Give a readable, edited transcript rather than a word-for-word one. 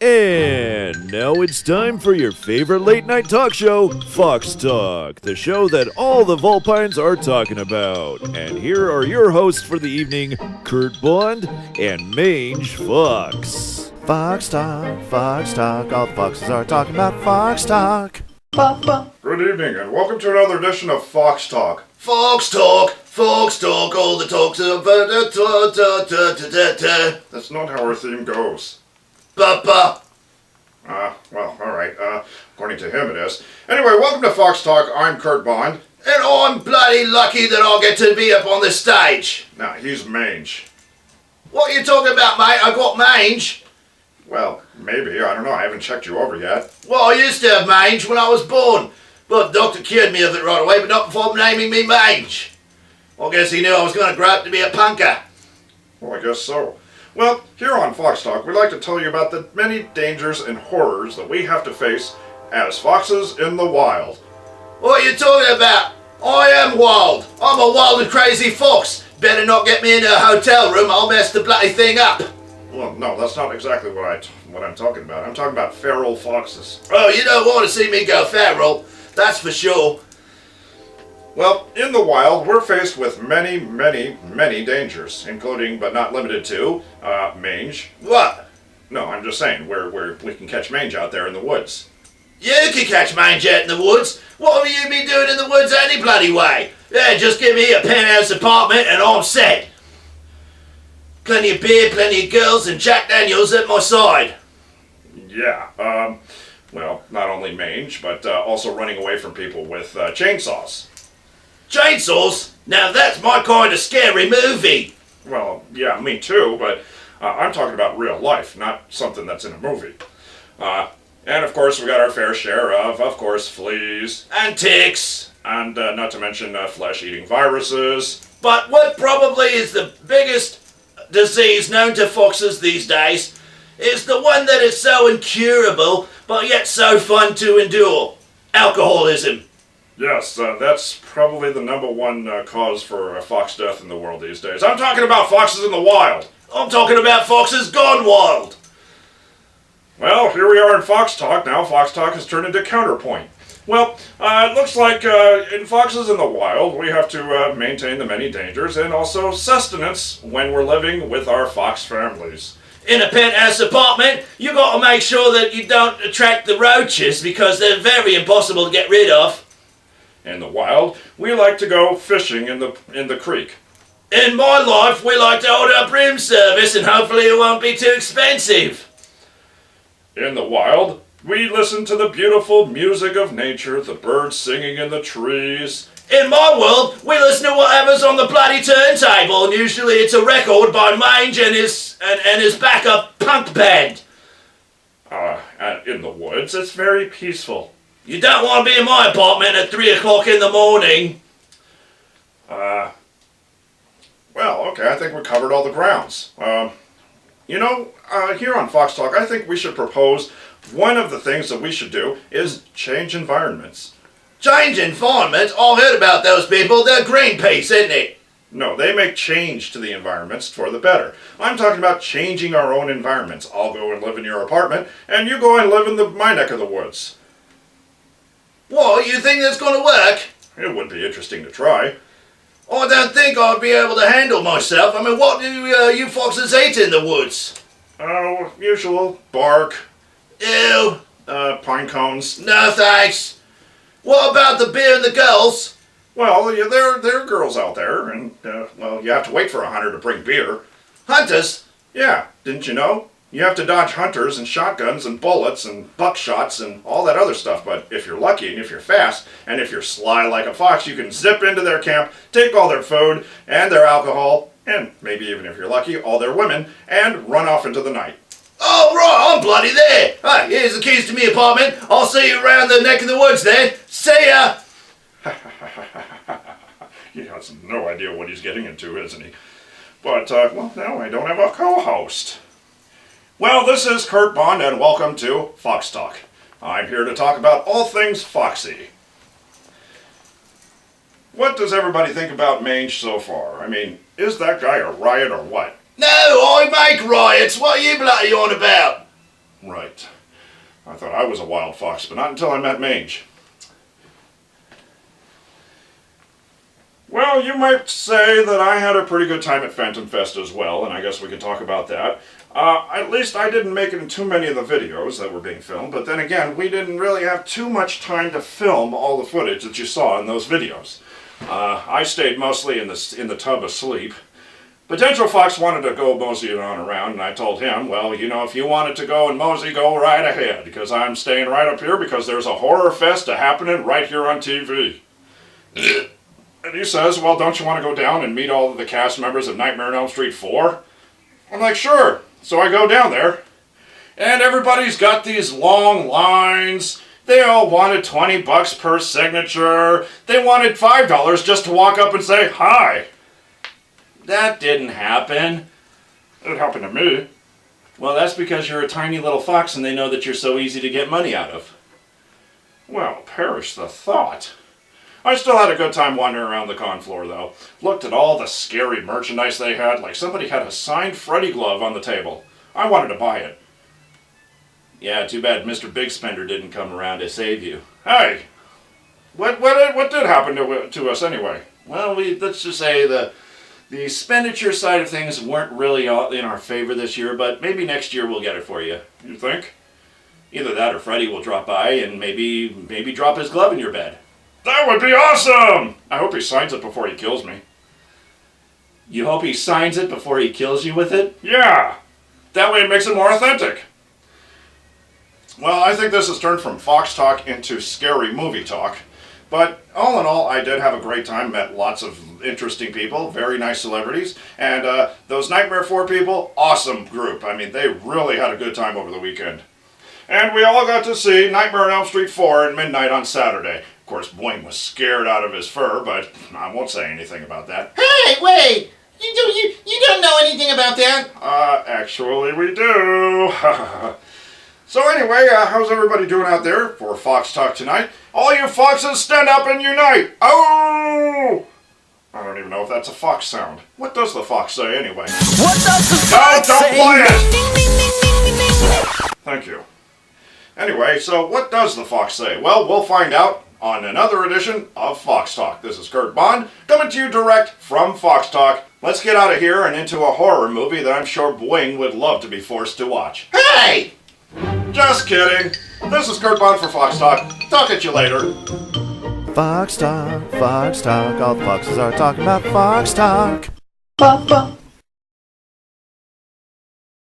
And now it's time for your favorite late night talk show, Fox Talk, the show that all the Vulpines are talking about. And here are your hosts for the evening, Kurt Bond and Mange Fox. Fox Talk, all the foxes are talking about Fox Talk. Good evening and welcome to another edition of Fox Talk. Fox Talk, all the talks of That's not how our theme goes. Papa. Well, alright, according to him it is. Anyway, welcome to Fox Talk. I'm Kurt Bond. And I'm bloody lucky that I'll get to be up on the stage. Now, he's Mange. What are you talking about, mate? I got mange. Well, maybe, I don't know, I haven't checked you over yet. Well, I used to have mange when I was born. But the doctor cured me of it right away, but not before naming me Mange. I guess he knew I was going to grow up to be a punker. Well, I guess so. Well, here on Fox Talk, we'd like to tell you about the many dangers and horrors that we have to face as foxes in the wild. What are you talking about? I am wild. I'm a wild and crazy fox. Better not get me in a hotel room, I'll mess the bloody thing up. Well, no, that's not exactly what I'm talking about. I'm talking about feral foxes. Oh, you don't want to see me go feral, that's for sure. Well, in the wild, we're faced with many, many, many dangers, including, but not limited to, mange. What? No, I'm just saying, where we can catch mange out there in the woods. You can catch mange out in the woods. What will you be doing in the woods any bloody way? Yeah, just give me a penthouse apartment and I'm set. Plenty of beer, plenty of girls, and Jack Daniels at my side. Yeah, well, not only mange, but also running away from people with chainsaws. Chainsaws? Now that's my kind of scary movie. Well, yeah, me too, but I'm talking about real life, not something that's in a movie. And of course, we got our fair share of course, fleas. And ticks. And not to mention flesh-eating viruses. But what probably is the biggest disease known to foxes these days is the one that is so incurable, but yet so fun to endure. Alcoholism. Yes, that's probably the number one cause for fox death in the world these days. I'm talking about foxes in the wild. I'm talking about foxes gone wild. Well, here we are in Fox Talk. Now Fox Talk has turned into Counterpoint. Well, it looks like in foxes in the wild, we have to maintain the many dangers and also sustenance when we're living with our fox families. In a penthouse apartment, you got to make sure that you don't attract the roaches because they're very impossible to get rid of. In the wild, we like to go fishing in the creek. In my life, we like to order a room service and hopefully it won't be too expensive. In the wild, we listen to the beautiful music of nature, the birds singing in the trees. In my world, we listen to whatever's on the bloody turntable, and usually it's a record by Mange and his backup punk band. In the woods, it's very peaceful. You don't want to be in my apartment at 3 o'clock in the morning. Well, okay, I think we covered all the grounds. Here on Fox Talk, I think we should propose one of the things that we should do is change environments. Change environments? I heard about those people. They're Greenpeace, isn't it? No, they make change to the environments for the better. I'm talking about changing our own environments. I'll go and live in your apartment, and you go and live in my neck of the woods. What, you think that's going to work? It would be interesting to try. I don't think I'd be able to handle myself. I mean, what do you foxes eat in the woods? Oh, usual bark. Ew. Pine cones. No thanks. What about the beer and the girls? Well, yeah, there are girls out there, and, you have to wait for a hunter to bring beer. Hunters? Yeah, didn't you know? You have to dodge hunters and shotguns and bullets and buckshots and all that other stuff, but if you're lucky and if you're fast and if you're sly like a fox, you can zip into their camp, take all their food and their alcohol, and maybe even if you're lucky, all their women, and run off into the night. Oh, right, I'm bloody there. Hey, here's the keys to me apartment. I'll see you around the neck of the woods then. See ya! He has no idea what he's getting into, isn't he? But, now I don't have a co-host. Well, this is Kurt Bond, and welcome to Fox Talk. I'm here to talk about all things foxy. What does everybody think about Mange so far? I mean, is that guy a riot or what? No, I make riots. What are you bloody on about? Right. I thought I was a wild fox, but not until I met Mange. Well, you might say that I had a pretty good time at Phantom Fest as well, and I guess we could talk about that. At least I didn't make it in too many of the videos that were being filmed, but then again, we didn't really have too much time to film all the footage that you saw in those videos. I stayed mostly in the tub asleep. Potential Fox wanted to go moseying on around, and I told him, well, you know, if you wanted to go and mosey, go right ahead, because I'm staying right up here because there's a horror fest happening right here on TV. And he says, well, don't you want to go down and meet all of the cast members of Nightmare on Elm Street 4? I'm like, sure. So I go down there, and everybody's got these long lines. They all wanted $20 per signature. They wanted $5 just to walk up and say, hi. That didn't happen. It happened to me. Well, that's because you're a tiny little fox and they know that you're so easy to get money out of. Well, perish the thought. I still had a good time wandering around the con floor, though. Looked at all the scary merchandise they had, like somebody had a signed Freddy glove on the table. I wanted to buy it. Yeah, too bad Mr. Big Spender didn't come around to save you. Hey! What did happen to us anyway? Well, let's just say the expenditure side of things weren't really in our favor this year, but maybe next year we'll get it for you. You think? Either that or Freddy will drop by and maybe drop his glove in your bed. That would be awesome! I hope he signs it before he kills me. You hope he signs it before he kills you with it? Yeah! That way it makes it more authentic. Well, I think this has turned from Fox Talk into scary movie talk. But all in all, I did have a great time, met lots of interesting people, very nice celebrities, and those Nightmare 4 people, awesome group. I mean, they really had a good time over the weekend. And we all got to see Nightmare on Elm Street 4 at midnight on Saturday. Of course, Boing was scared out of his fur, but I won't say anything about that. Hey, wait! You don't know anything about that? Actually we do. So anyway, how's everybody doing out there for Fox Talk tonight? All you foxes, stand up and unite! Oh! I don't even know if that's a fox sound. What does the fox say anyway? What does the fox don't say? play it! Thank you. Anyway, so what does the fox say? Well, we'll find out on another edition of Fox Talk. This is Kurt Bond, coming to you direct from Fox Talk. Let's get out of here and into a horror movie that I'm sure Boing would love to be forced to watch. Hey! Just kidding. This is Kurt Bond for Fox Talk. Talk at you later. Fox Talk, all the foxes are talking about Fox Talk. Ba, ba,